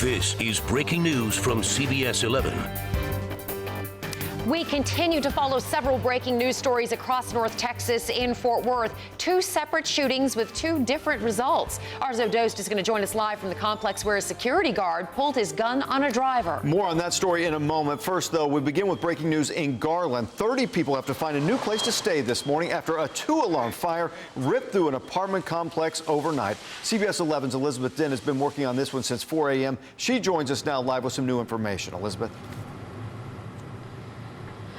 This is breaking news from CBS 11. We continue to follow several breaking news stories across North Texas in Fort Worth. Two separate shootings with two different results. Arzo Dost is going to join us live from the complex where a security guard pulled his gun on a driver. More on that story in a moment. First, though, we begin with breaking news in Garland. 30 people have to find a new place to stay this morning after a two-alarm fire ripped through an apartment complex overnight. CBS 11's Elizabeth Dinh has been working on this one since 4 a.m. She joins us now live with some new information. Elizabeth.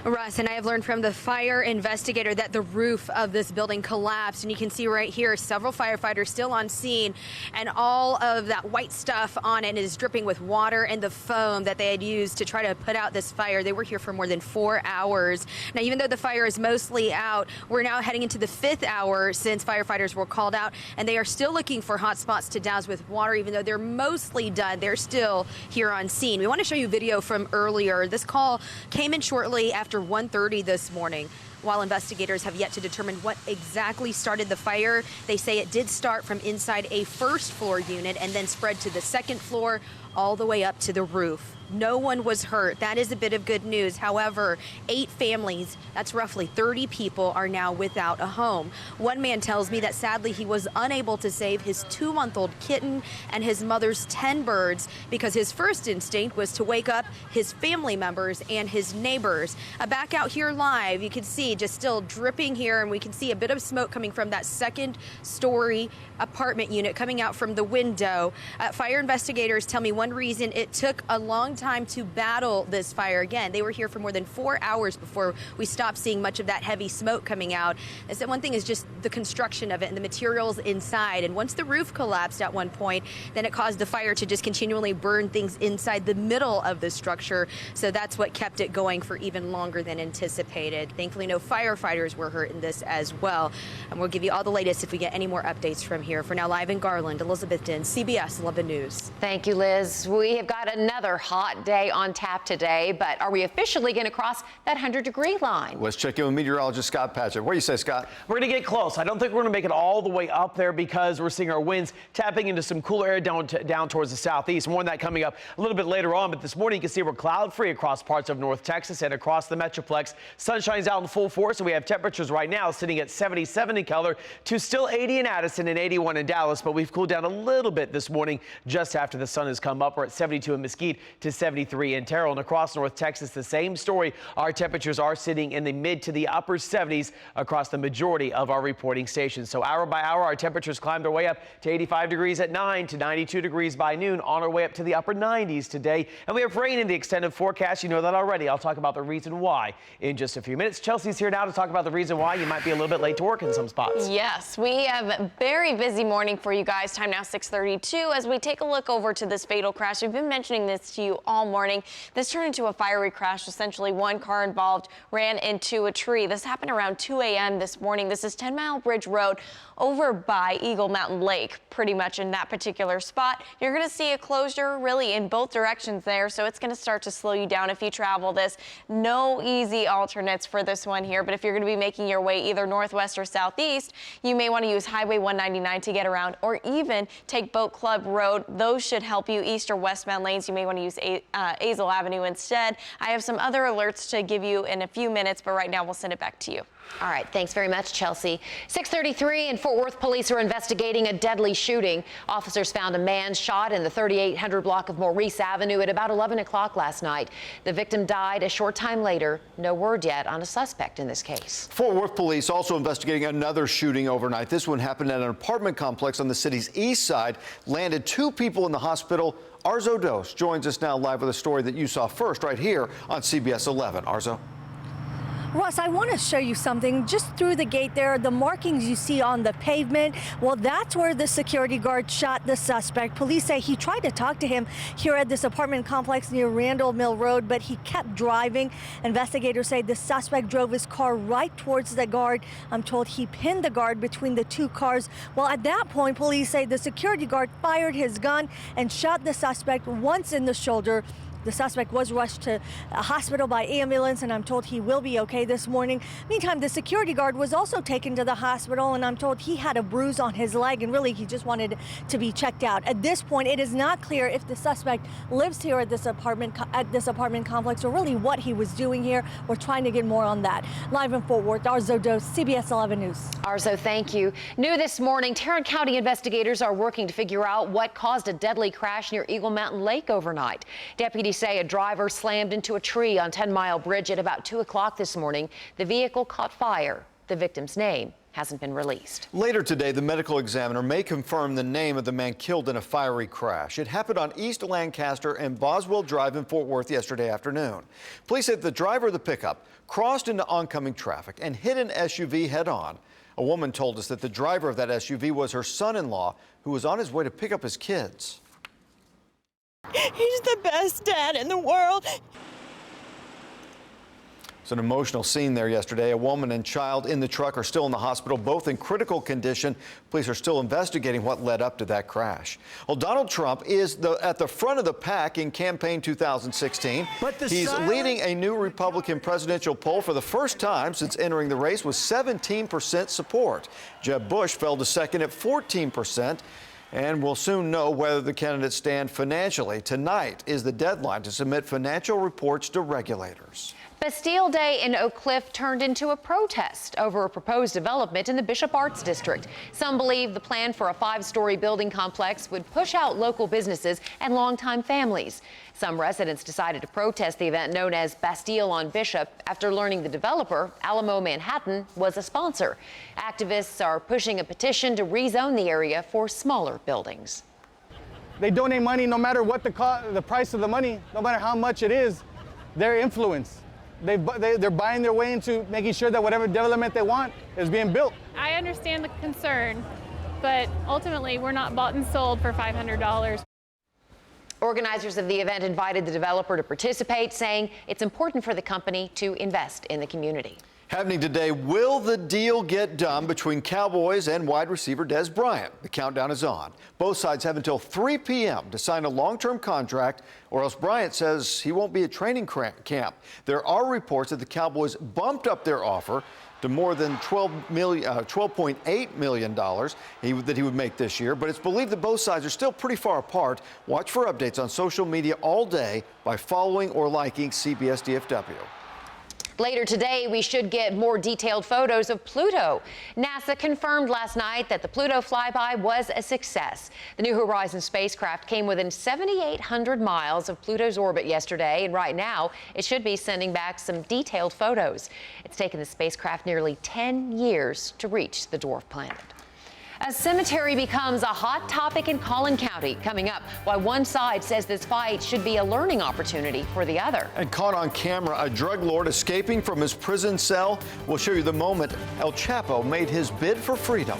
Russ, and I have learned from the fire investigator that the roof of this building collapsed, and you can see right here several firefighters still on scene, and all of that white stuff on it is dripping with water and the foam that they had used to try to put out this fire. They were here for more than 4 hours. Now, even though the fire is mostly out, we're now heading into the 5th hour since firefighters were called out, and they are still looking for hot spots to douse with water. Even though they're mostly done, they're still here on scene. We want to show you video from earlier. This call came in shortly after 1:30 this morning. While investigators have yet to determine what exactly started the fire, they say it did start from inside a first floor unit and then spread to the second floor all the way up to the roof. No one was hurt. That is a bit of good news. However, 8 families, that's roughly 30 people, are now without a home. One man tells me that sadly he was unable to save his 2-month-old kitten and his mother's 10 birds because his first instinct was to wake up his family members and his neighbors. Back out here live, you can see just still dripping here, and we can see a bit of smoke coming from that second-story apartment unit coming out from the window. Fire investigators tell me one reason it took a long time to battle this fire. Again, they were here for more than 4 hours before we stopped seeing much of that heavy smoke coming out. They said one thing is just the construction of it and the materials inside. And once the roof collapsed at one point, then it caused the fire to just continually burn things inside the middle of the structure. So that's what kept it going for even longer than anticipated. Thankfully, no firefighters were hurt in this as well. And we'll give you all the latest if we get any more updates from here. For now, live in Garland, Elizabeth Dinh, CBS 11 News. Thank you, Liz. We have got another hot day on tap today, but are we officially going to cross that 100-degree line? Let's check in with meteorologist Scott Patchett. What do you say, Scott? We're going to get close. I don't think we're going to make it all the way up there because we're seeing our winds tapping into some cooler air down towards the southeast. More on that coming up a little bit later on, but this morning you can see we're cloud-free across parts of North Texas and across the Metroplex. Sunshine's out in full force, and we have temperatures right now sitting at 77 in Keller to still 80 in Addison and 81 in Dallas, but we've cooled down a little bit this morning just after the sun has come up. We're at 72 in Mesquite to 73 in Terrell, and across North Texas, the same story. Our temperatures are sitting in the mid to the upper 70s across the majority of our reporting stations. So hour by hour, our temperatures climbed their way up to 85 degrees at 9 to 92 degrees by noon, on our way up to the upper 90s today. And we have rain in the extended forecast. You know that already. I'll talk about the reason why in just a few minutes. Chelsea's here now to talk about the reason why you might be a little bit late to work in some spots. Yes, we have a very busy morning for you guys. Time now 6:32 as we take a look over to this fatal crash. We've been mentioning this to you all morning. This turned into a fiery crash. Essentially, one car involved ran into a tree. This happened around 2 a.m. this morning. This is 10 Mile Bridge Road over by Eagle Mountain Lake, pretty much in that particular spot. You're going to see a closure really in both directions there, so it's going to start to slow you down if you travel this. No easy alternates for this one here, but if you're going to be making your way either northwest or southeast, you may want to use Highway 199 to get around, or even take Boat Club Road. Those should help you. East or westbound lanes, you may want to use Azle Avenue instead. I have some other alerts to give you in a few minutes, but right now we'll send it back to you. All right, thanks very much, Chelsea. 6:33 in Fort Worth, police are investigating a deadly shooting. Officers found a man shot in the 3800 block of Maurice Avenue at about 11 o'clock last night. The victim died a short time later. No word yet on a suspect in this case. Fort Worth police also investigating another shooting overnight. This one happened at an apartment complex on the city's east side. Landed 2 people in the hospital. Arzo Dost joins us now live with a story that you saw first right here on CBS 11. Arzo. Russ, I want to show you something. Just through the gate there, the markings you see on the pavement, well, that's where the security guard shot the suspect. Police say he tried to talk to him here at this apartment complex near Randall Mill Road, but he kept driving. Investigators say the suspect drove his car right towards the guard. I'm told he pinned the guard between the 2 cars. Well, at that point, police say the security guard fired his gun and shot the suspect once in the shoulder. The suspect was rushed to a hospital by ambulance, and I'm told he will be okay this morning. Meantime, the security guard was also taken to the hospital, and I'm told he had a bruise on his leg, and really he just wanted to be checked out. At this point, it is not clear if the suspect lives here at this apartment complex, or really what he was doing here. We're trying to get more on that. Live in Fort Worth, Arzo Dos, CBS 11 News. Arzo, thank you. New this morning, Tarrant County investigators are working to figure out what caused a deadly crash near Eagle Mountain Lake overnight. Deputies say a driver slammed into a tree on 10 Mile Bridge at about 2 o'clock this morning. The vehicle caught fire. The victim's name hasn't been released. Later today, the medical examiner may confirm the name of the man killed in a fiery crash. It happened on East Lancaster and Boswell Drive in Fort Worth yesterday afternoon. Police said the driver of the pickup crossed into oncoming traffic and hit an SUV head-on. A woman told us that the driver of that SUV was her son-in-law, who was on his way to pick up his kids. He's the best dad in the world. It's an emotional scene there yesterday. A woman and child in the truck are still in the hospital, both in critical condition. Police are still investigating what led up to that crash. Well, Donald Trump is at the front of the pack in campaign 2016. He's leading a new Republican presidential poll for the first time since entering the race with 17% support. Jeb Bush fell to second at 14%. And we'll soon know whether the candidates stand financially. Tonight is the deadline to submit financial reports to regulators. Bastille Day in Oak Cliff turned into a protest over a proposed development in the Bishop Arts District. Some believe the plan for a 5-story building complex would push out local businesses and longtime families. Some residents decided to protest the event known as Bastille on Bishop after learning the developer, Alamo Manhattan, was a sponsor. Activists are pushing a petition to rezone the area for smaller buildings. They donate money no matter what the price of the money, no matter how much it is, their influence. They're buying their way into making sure that whatever development they want is being built. I understand the concern, but ultimately we're not bought and sold for $500. Organizers of the event invited the developer to participate, saying it's important for the company to invest in the community. Happening today, will the deal get done between Cowboys and wide receiver Dez Bryant? The countdown is on. Both sides have until 3 p.m. to sign a long-term contract, or else Bryant says he won't be at training camp. There are reports that the Cowboys bumped up their offer to more than $12.8 million that he would make this year, but it's believed that both sides are still pretty far apart. Watch for updates on social media all day by following or liking CBS DFW. Later today, we should get more detailed photos of Pluto. NASA confirmed last night that the Pluto flyby was a success. The New Horizons spacecraft came within 7,800 miles of Pluto's orbit yesterday, and right now it should be sending back some detailed photos. It's taken the spacecraft nearly 10 years to reach the dwarf planet. A cemetery becomes a hot topic in Collin County. Coming up, why one side says this fight should be a learning opportunity for the other. And caught on camera, a drug lord escaping from his prison cell. We'll show you the moment El Chapo made his bid for freedom.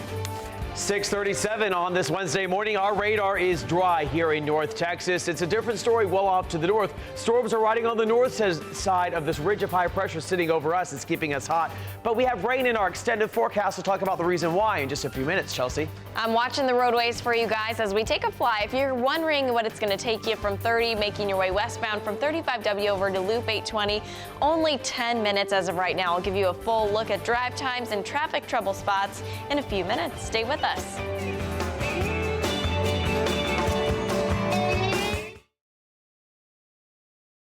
6:37 on this Wednesday morning. Our radar is dry here in North Texas. It's a different story well off to the north. Storms are riding on the north side of this ridge of high pressure sitting over us. It's keeping us hot. But we have rain in our extended forecast. We'll talk about the reason why in just a few minutes, Chelsea. I'm watching the roadways for you guys as we take a fly. If you're wondering what it's going to take you from 30, making your way westbound from 35W over to Loop 820, only 10 minutes as of right now. I'll give you a full look at drive times and traffic trouble spots in a few minutes. Stay with us.